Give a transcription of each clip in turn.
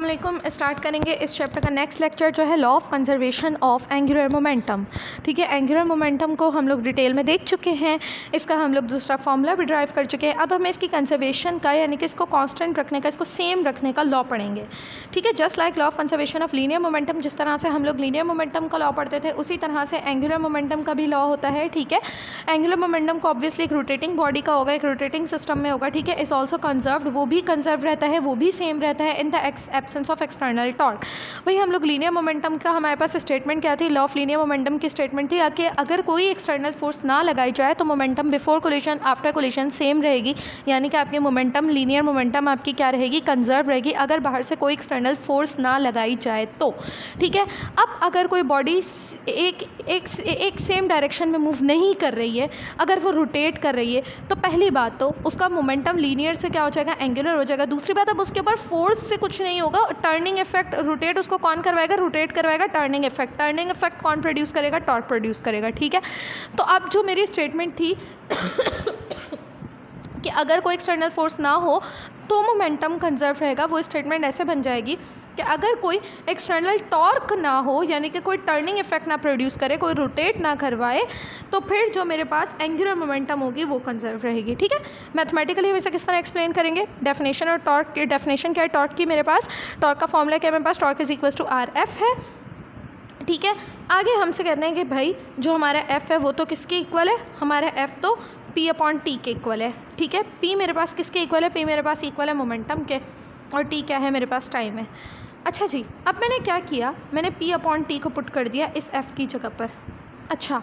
अस्सलामुअलैकुम। स्टार्ट करेंगे इस चैप्टर का नेक्स्ट लेक्चर जो है law of conservation of angular momentum. ठीक है, एंगुलर मोमेंटम को हम लोग डिटेल में देख चुके हैं, इसका हम लोग दूसरा फॉर्मूला भी ड्राइव कर चुके हैं। अब हमें इसकी कंजर्वेशन का यानी कि इसको कांस्टेंट रखने का, इसको सेम रखने का लॉ पढ़ेंगे। ठीक है, just like law of conservation of linear momentum, जिस तरह से हम लोग लीनियर मोमेंटम का लॉ पढ़ते थे उसी तरह से एंगुलर मोमेंटम का भी लॉ होता है। ठीक है, एंगुलर मोमेंटम को ऑब्वियसली एक रोटेटिंग बॉडी का होगा, एक रोटेटिंग सिस्टम में होगा। ठीक है, इज ऑल्सो कंजर्व्ड, वो भी कंजर्व रहता है, वो भी सेम रहता है in the absence of external torque. वही हम लोग लीनियर मोमेंटम का हमारे पास स्टेटमेंट क्या थी, लॉ ऑफ लीनियर मोमेंटम की स्टेटमेंट थी कि अगर कोई एक्सटर्नल फोर्स ना लगाई जाए तो momentum before collision after collision same रहेगी, यानी कि आपकी मोमेंटम लीनियर मोमेंटम आपकी क्या रहेगी, कंजर्व रहेगी, अगर बाहर से कोई एक्सटर्नल फोर्स ना लगाई जाए तो। ठीक है, अब अगर कोई बॉडी एक सेम डायरेक्शन में मूव नहीं कर रही है, अगर वो रोटेट कर रही है, तो पहली बात तो उसका मोमेंटम लीनियर से क्या हो जाएगा, एंगुलर हो जाएगा। दूसरी बात, अब उसके ऊपर फोर्स से कुछ नहीं होगा, टर्निंग इफेक्ट, रोटेट उसको कौन करवाएगा, रोटेट करवाएगा टर्निंग इफेक्ट कौन प्रोड्यूस करेगा, टॉर्क प्रोड्यूस करेगा। ठीक है, तो अब जो मेरी स्टेटमेंट थी कि अगर कोई एक्सटर्नल फोर्स ना हो तो मोमेंटम कंजर्व रहेगा, वो स्टेटमेंट ऐसे बन जाएगी कि अगर कोई एक्सटर्नल टॉर्क ना हो, यानी कि कोई टर्निंग इफेक्ट ना प्रोड्यूस करे, कोई रोटेट ना करवाए, तो फिर जो मेरे पास एंगुलर मोमेंटम होगी वो कंजर्व रहेगी। ठीक है, मैथमेटिकली हम इसे किस तरह एक्सप्लेन करेंगे, डेफिनेशन और टॉर्क की डेफिनेशन क्या है टॉर्क की, मेरे पास टॉर्क का फॉर्मूला क्या है, मेरे पास torque is equal to R F है। ठीक है, आगे हमसे कहते हैं कि भाई जो हमारा एफ है वो तो किसके इक्वल है, हमारा एफ तो पी अपॉन टी के इक्वल है। ठीक है, पी मेरे पास किसके इक्वल है, पी मेरे पास इक्वल है मोमेंटम के, और टी क्या है, मेरे पास टाइम है। अच्छा जी, अब मैंने क्या किया, मैंने पी अपॉन टी को पुट कर दिया इस एफ़ की जगह पर। अच्छा,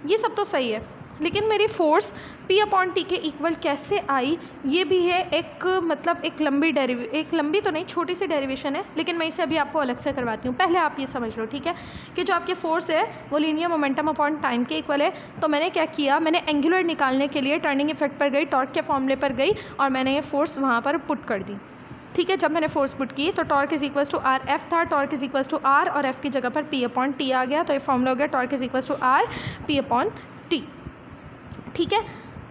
ये सब तो सही है, लेकिन मेरी फोर्स पी अपॉन टी के इक्वल कैसे आई, ये भी है एक मतलब एक लंबी तो नहीं, छोटी सी डेरिवेशन है, लेकिन मैं इसे अभी आपको अलग से करवाती हूँ। पहले आप ये समझ लो, ठीक है, कि जो आपकी फोर्स है वो लीनियर मोमेंटम अपॉन टाइम के इक्वल है। तो मैंने क्या किया, मैंने एंगुलर निकालने के लिए टर्निंग इफेक्ट पर गई, टॉर्क के फॉर्मूले पर गई, और मैंने ये फोर्स वहाँ पर पुट कर दी। ठीक है, जब मैंने फोर्स पुट की तो torque is equal to R F था, torque is equal to R, और एफ की जगह पर पी अपॉन टी आ गया, तो ये फॉर्मूला हो गया torque is equal to R P upon T. ठीक है,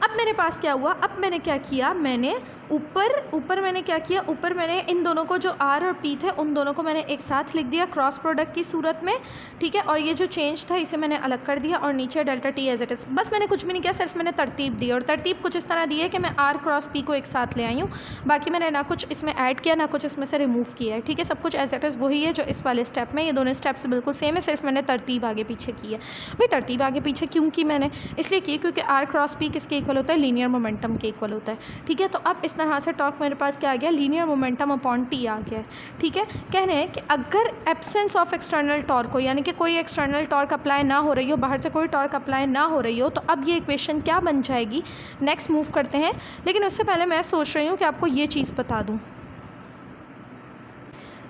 अब मेरे पास क्या हुआ, अब मैंने क्या किया, मैंने ऊपर मैंने क्या किया, ऊपर मैंने इन दोनों को जो आर और पी थे उन दोनों को मैंने एक साथ लिख दिया क्रॉस प्रोडक्ट की सूरत में। ठीक है, और ये जो चेंज था इसे मैंने अलग कर दिया, और नीचे delta T as it is. बस मैंने कुछ भी नहीं किया, सिर्फ मैंने तरतीब दी, और तरतीब कुछ इस तरह दी है कि मैं आर क्रॉस पी को एक साथ ले आई हूँ। बाकी मैंने ना कुछ इसमें ऐड किया ना कुछ इसमें से रिमूव किया है। ठीक है, सब कुछ एज इट इज़ वही है जो इस वाले स्टेप में, ये दोनों स्टेप्स बिल्कुल सेम है, सिर्फ मैंने तरतीब आगे पीछे की है। भाई तरतीब आगे पीछे क्यों की मैंने, इसलिए की क्योंकि आर क्रॉस पी किसके इक्वल होता है, लीनियर मोमेंटम के इक्वल होता है। ठीक है, तो अब इस तरह से टॉर्क मेरे पास क्या आ गया, लीनियर मोमेंटम अपॉन टी आ गया। ठीक है, कह रहे हैं कि अगर एब्सेंस ऑफ एक्सटर्नल टॉर्क हो, यानी कि कोई एक्सटर्नल टॉर्क अप्लाई ना हो रही हो, बाहर से कोई टॉर्क अप्लाई ना हो रही हो, तो अब ये इक्वेशन क्या बन जाएगी, नेक्स्ट मूव करते हैं। लेकिन उससे पहले मैं सोच रही हूँ कि आपको ये चीज़ बता दूँ,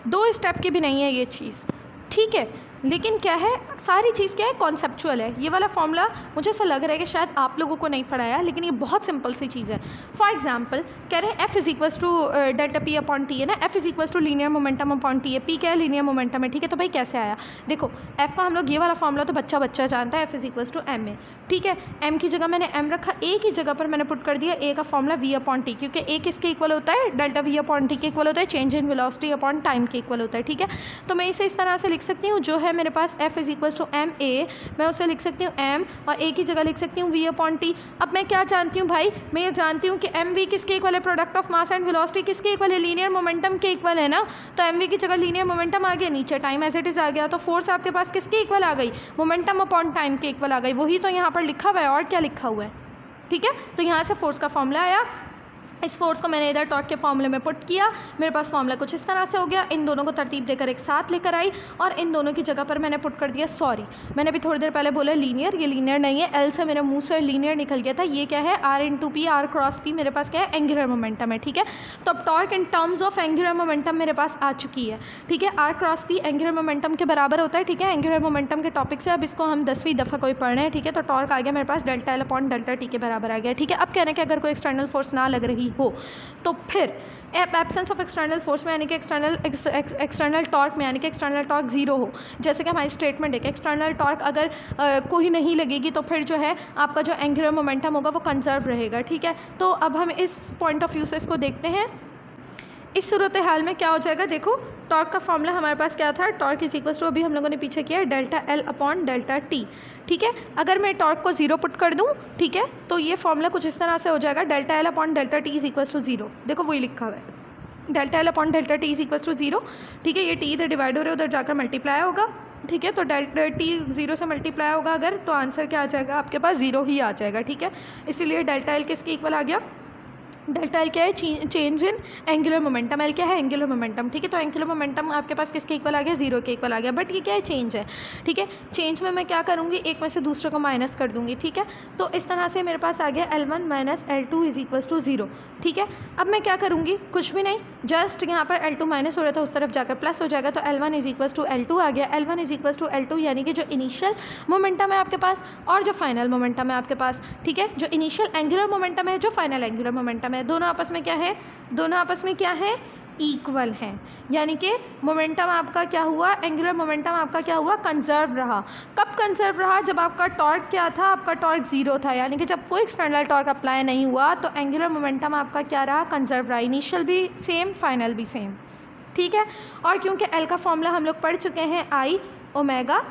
2 स्टेप की भी नहीं है ये चीज़। ठीक है, लेकिन क्या है, सारी चीज़ क्या है, कॉन्सेप्चुअल है। ये वाला फॉर्मूला मुझे ऐसा लग रहा है कि शायद आप लोगों को नहीं पढ़ाया, लेकिन ये बहुत सिंपल सी चीज़ है। फॉर एग्जांपल कह रहे हैं F is equals to delta P upon T है ना, F is equals to linear momentum upon T है, पी क्या है, लीनियर मोमेंटम है। ठीक है, तो भाई कैसे आया, देखो एफ का हम लोग ये वाला फॉर्मूला तो बच्चा जानता है, F is equals to M है। ठीक है, एम की जगह मैंने एम रखा, ए की जगह पर मैंने पुट कर दिया ए का फॉर्मूला वी अपॉन टी, क्योंकि ए किसके इक्वल होता है, डेल्टा वी अपॉन टी के इक्वल होता है, change in velocity upon time के इक्वल होता है। ठीक है, तो मैं इसे इस तरह से लिख सकती हूँ, जो है मेरे पास F is equals to M A, मैं उसे लिख सकती हूँ एम, और ए की जगह लिख सकती हूँ वी अपॉन टी। अब मैं क्या जानती हूँ भाई, मैं ये जानती हूँ कि एम वी किसके इक्वल है, product of mass and velocity किसके इक्वल है, लीनियर मोमेंटम के इक्वल है ना। तो एम वी की जगह लीनियर मोमेंटम आ गया, नीचे टाइम एज इट इज़ आ गया, तो फोर्स आपके पास किसके इक्वल आ गई, मोमेंटम अपॉन टाइम के इक्वल आ गई। वही तो यहाँ पर लिखा हुआ है, और क्या लिखा हुआ है। ठीक है, तो यहाँ से फोर्स का फॉर्मूला आया, इस फोर्स को मैंने इधर टॉर्क के फॉर्मूले में पुट किया, मेरे पास फॉर्मूला कुछ इस तरह से हो गया। इन दोनों को तरतीब देकर एक साथ लेकर आई, और इन दोनों की जगह पर मैंने पुट कर दिया, सॉरी मैंने अभी थोड़ी देर पहले बोला लीनियर, ये लीनियर नहीं है, एल से मेरे मुंह से लीनियर निकल गया था। ये क्या है, R into P, R cross P मेरे पास क्या है, एंगुलर मोमेंटम है। ठीक है, तो अब torque in terms of angular momentum मेरे पास आ चुकी है। ठीक है, R cross P angular momentum के बराबर होता है। ठीक है, एंगुलर मोमेंटम के टॉपिक से अब इसको हम 10वीं दफ़ा कोई पढ़ रहे हैं। ठीक है, तो टॉर्क आ गया मेरे पास delta L upon delta T के बराबर आ गया। ठीक है, अब कहने हैं कि अगर कोई एक्सटर्नल फोर्स ना लग रही हो तो फिर एब्सेंस ऑफ एक्सटर्नल फोर्स में यानी कि एक्सटर्नल टॉर्क में यानी कि एक्सटर्नल टॉर्क जीरो हो, जैसे कि हमारी स्टेटमेंट है कि एक्सटर्नल टॉर्क अगर कोई नहीं लगेगी तो फिर जो है आपका जो एंगुलर मोमेंटम होगा वो कंजर्व रहेगा। ठीक है, तो अब हम इस पॉइंट ऑफ व्यू से इसको देखते हैं। इस सूरत हाल में क्या हो जाएगा, देखो टॉर्क का फॉर्मूला हमारे पास क्या था, टॉर्क इज इक्वल टू, अभी हम लोगों ने पीछे किया, delta L upon delta T, ठीक है। अगर मैं टॉर्क को 0 पुट कर दूँ, ठीक है, तो ये फॉर्मूला कुछ इस तरह से हो जाएगा, delta L upon delta T is equal to 0, देखो वही लिखा हुआ है, delta L upon delta T is equal to 0, ठीक है। ये टी इधर डिवाइड हो रहा है, उधर जाकर मल्टीप्लाई होगा, ठीक है। तो डेल्टा टी 0 से मल्टीप्लाई होगा अगर, तो आंसर क्या आ जाएगा आपके पास, 0 ही आ जाएगा, ठीक है। इसीलिए डेल्टा एल किसके इक्वल आ गया, डेल्टा एल क्या है, change in angular momentum, L क्या है, एंगुलर मोमेंटम, ठीक है। तो एंगुलर मोमेंटम आपके पास किसके इक्वल आ गया, 0 के इक्वल आ गया, बट ये क्या है, चेंज है, ठीक है। चेंज में मैं क्या करूँगी, एक में से दूसरे को माइनस कर दूँगी, ठीक है। तो इस तरह से मेरे पास आ गया L1 minus L2 is equal to 0, ठीक है। अब मैं क्या करूँगी, कुछ भी नहीं, जस्ट यहाँ पर L2 माइनस हो रहा था, उस तरफ जाकर प्लस हो जाएगा, तो L1 is equal to L2 आ गया। L1 is equal to L2 यानी कि जो इनिशियल मोमेंटम है आपके पास और जो फाइनल मोमेंटम है आपके पास, ठीक है। जो इनिशियल एंगुलर मोमेंटम है, जो फाइनल एंगुलर मोमेंटम है, दोनों आपस में क्या है, दोनों आपस में क्या है, इक्वल हैं, यानी कि मोमेंटम आपका क्या हुआ, एंगुलर मोमेंटम आपका क्या हुआ, कंजर्व रहा। कब कंजर्व रहा, जब आपका टॉर्क क्या था, आपका टॉर्क 0 था, यानी कि जब कोई एक्सटर्नल टॉर्क अप्लाई नहीं हुआ तो एंगुलर मोमेंटम आपका क्या रहा, कंजर्व रहा, इनिशियल भी सेम, फाइनल भी सेम, ठीक है। और क्योंकि एल का फॉर्मूला हम लोग पढ़ चुके हैं, आई ओमेगा,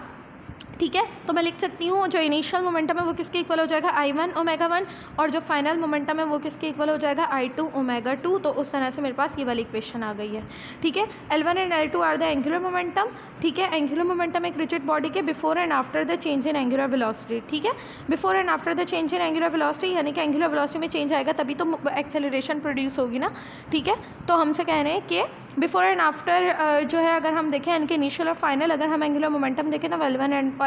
ठीक है, तो मैं लिख सकती हूँ जो इनिशियल मोमेंटम है वो किसके इक्वल हो जाएगा, I1 ओमेगा 1, और जो फाइनल मोमेंटम है वो किसके इक्वल हो जाएगा, I2 ओमेगा 2। तो उस तरह से मेरे पास ये वाली इक्वेशन आ गई है, ठीक है। L1 and L2 are the angular momentum, ठीक है। एंगुलर मोमेंटम एक रिजिड बॉडी के before and after the change in angular velocity, ठीक है। Before and after the change in angular velocity, यानी कि एंगुलर वेलोसिटी में चेंज आएगा तभी तो एक्सेलरेशन प्रोड्यूस होगी ना, ठीक है। तो हमसे कह रहे हैं कि बिफोर एंड आफ्टर जो है, अगर हम देखें इनके इनिशियल और फाइनल, अगर हम एंगुलर मोमेंटम देखें तो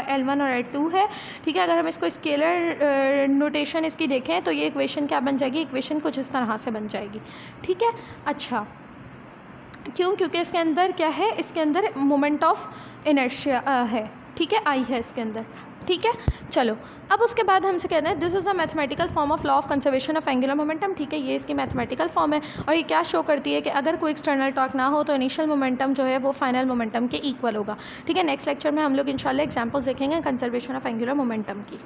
L1 और L2 है, ठीक है। अगर हम इसको स्केलर नोटेशन इसकी देखें तो ये इक्वेशन क्या बन जाएगी, इक्वेशन कुछ इस तरह से बन जाएगी, ठीक है। अच्छा, क्यों, क्योंकि इसके अंदर क्या है, इसके अंदर मोमेंट ऑफ इनर्शिया है, ठीक है, आई है इसके अंदर, ठीक है। चलो, अब उसके बाद हमसे कहना है this is the mathematical form of law of conservation of angular momentum, ठीक है। ये इसकी मैथमेटिकल फॉर्म है और ये क्या शो करती है कि अगर कोई एक्सटर्नल टॉर्क ना हो तो इनिशियल मोमेंटम जो है वो फाइनल मोमेंटम के इक्वल होगा, ठीक है। नेक्स्ट लेक्चर में हम लोग इंशाल्लाह एग्जांपल्स देखेंगे कंजर्वेशन ऑफ एंगुलर मोमेंटम की।